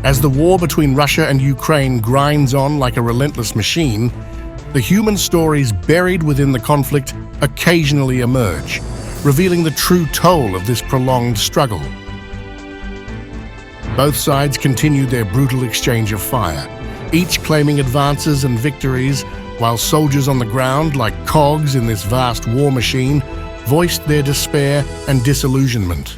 As the war between Russia and Ukraine grinds on like a relentless machine, the human stories buried within the conflict occasionally emerge, revealing the true toll of this prolonged struggle. Both sides continued their brutal exchange of fire, each claiming advances and victories, while soldiers on the ground, like cogs in this vast war machine, voiced their despair and disillusionment.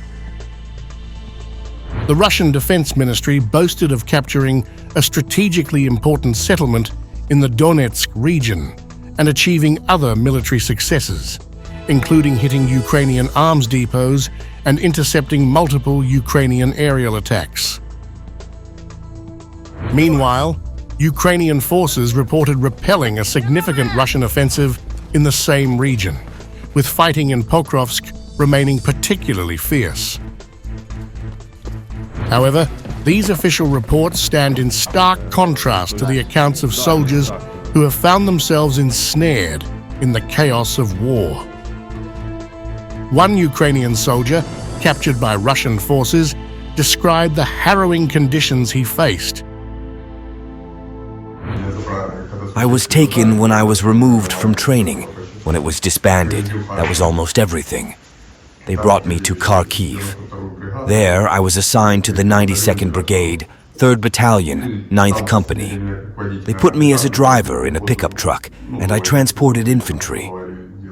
The Russian Defense Ministry boasted of capturing a strategically important settlement in the Donetsk region and achieving other military successes, including hitting Ukrainian arms depots and intercepting multiple Ukrainian aerial attacks. Meanwhile, Ukrainian forces reported repelling a significant Russian offensive in the same region, with fighting in Pokrovsk remaining particularly fierce. However, these official reports stand in stark contrast to the accounts of soldiers who have found themselves ensnared in the chaos of war. One Ukrainian soldier, captured by Russian forces, described the harrowing conditions he faced. I was taken when I was removed from training. When it was disbanded, that was almost everything. They brought me to Kharkiv. There, I was assigned to the 92nd Brigade, 3rd Battalion, 9th Company. They put me as a driver in a pickup truck, and I transported infantry.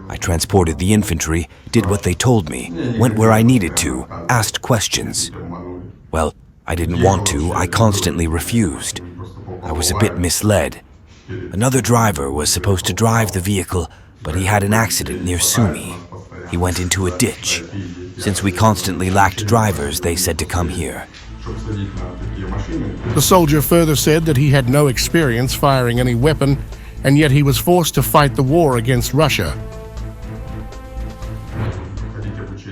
I transported the infantry, did what they told me, went where I needed to, asked questions. Well, I didn't want to, I constantly refused. I was a bit misled. Another driver was supposed to drive the vehicle, but he had an accident near Sumy. He went into a ditch. Since we constantly lacked drivers, they said to come here. The soldier further said that he had no experience firing any weapon, and yet he was forced to fight the war against Russia.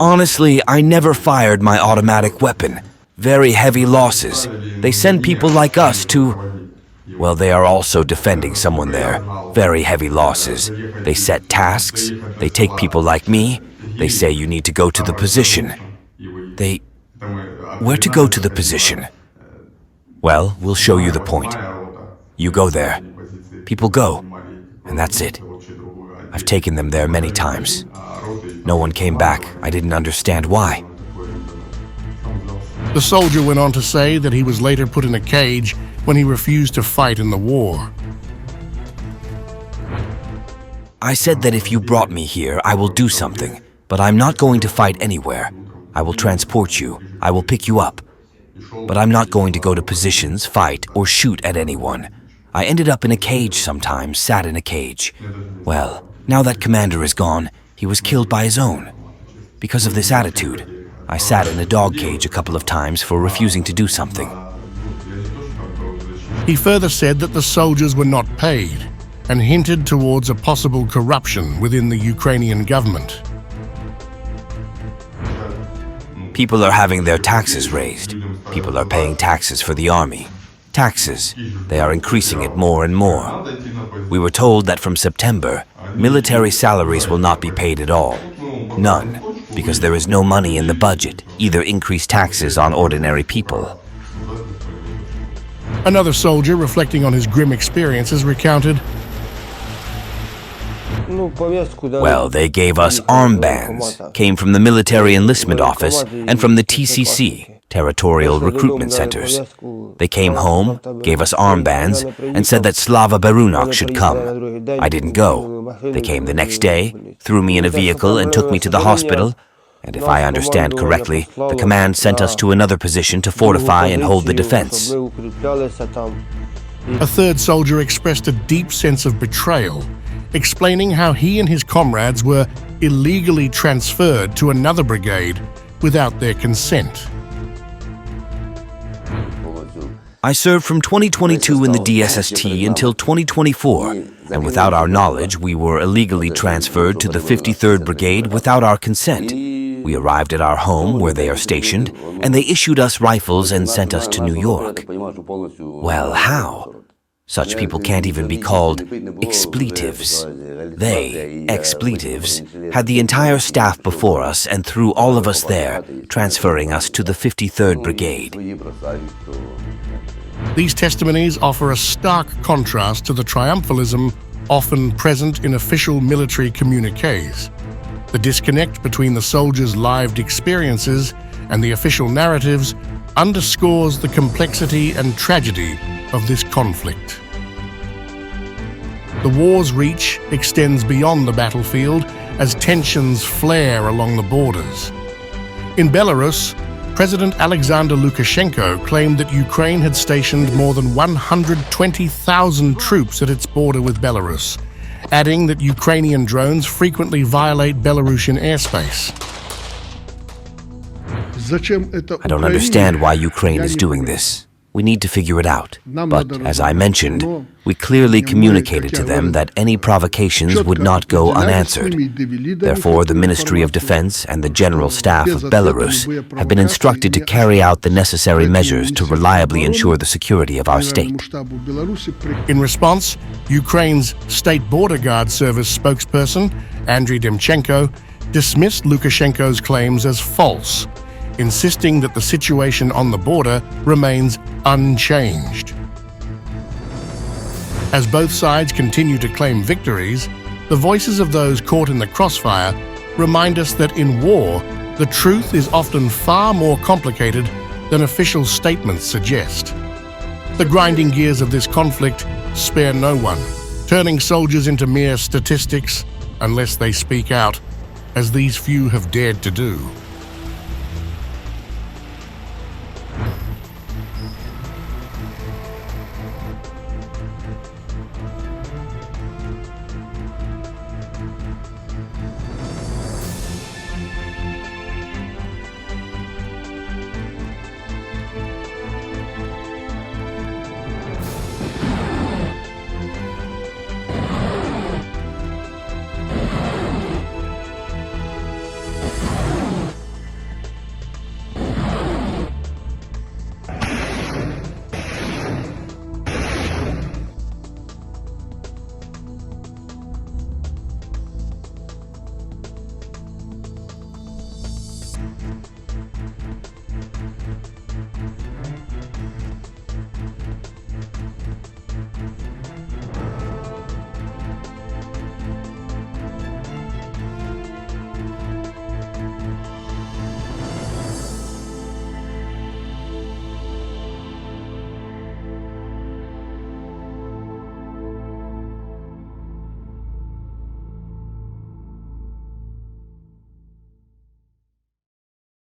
Honestly, I never fired my automatic weapon. Very heavy losses. They send people like us to... Well, they are also defending someone there. Very heavy losses. They set tasks. They take people like me. They say you need to go to the position. Where to go to the position? Well, we'll show you the point. You go there. People go. And that's it. I've taken them there many times. No one came back. I didn't understand why. The soldier went on to say that he was later put in a cage when he refused to fight in the war. I said that if you brought me here, I will do something, but I'm not going to fight anywhere. I will transport you. I will pick you up. But I'm not going to go to positions, fight, or shoot at anyone. I ended up in a cage sometimes, sat in a cage. Well, now that commander is gone, he was killed by his own. Because of this attitude, I sat in a dog cage a couple of times for refusing to do something. He further said that the soldiers were not paid and hinted towards a possible corruption within the Ukrainian government. People are having their taxes raised. People are paying taxes for the army. Taxes. They are increasing it more and more. We were told that from September, military salaries will not be paid at all. None. Because there is no money in the budget. Either increase taxes on ordinary people. Another soldier, reflecting on his grim experiences, recounted, Well, they gave us armbands, came from the military enlistment office and from the TCC, Territorial Recruitment Centers. They came home, gave us armbands, and said that Slava Berunok should come. I didn't go. They came the next day, threw me in a vehicle and took me to the hospital, and if I understand correctly, the command sent us to another position to fortify and hold the defense. A third soldier expressed a deep sense of betrayal, explaining how he and his comrades were illegally transferred to another brigade without their consent. I served from 2022 in the DSST until 2024, and without our knowledge, we were illegally transferred to the 53rd Brigade without our consent. We arrived at our home where they are stationed, and they issued us rifles and sent us to New York. Well, how? Such people can't even be called expletives. They, expletives, had the entire staff before us and threw all of us there, transferring us to the 53rd Brigade. These testimonies offer a stark contrast to the triumphalism often present in official military communiques. The disconnect between the soldiers' lived experiences and the official narratives underscores the complexity and tragedy of this conflict. The war's reach extends beyond the battlefield as tensions flare along the borders. In Belarus, President Alexander Lukashenko claimed that Ukraine had stationed more than 120,000 troops at its border with Belarus, adding that Ukrainian drones frequently violate Belarusian airspace. I don't understand why Ukraine is doing this. We need to figure it out. But, as I mentioned, we clearly communicated to them that any provocations would not go unanswered. Therefore, the Ministry of Defense and the General Staff of Belarus have been instructed to carry out the necessary measures to reliably ensure the security of our state. In response, Ukraine's State Border Guard Service spokesperson, Andriy Demchenko, dismissed Lukashenko's claims as false, insisting that the situation on the border remains unchanged. As both sides continue to claim victories, the voices of those caught in the crossfire remind us that in war, the truth is often far more complicated than official statements suggest. The grinding gears of this conflict spare no one, turning soldiers into mere statistics unless they speak out, as these few have dared to do.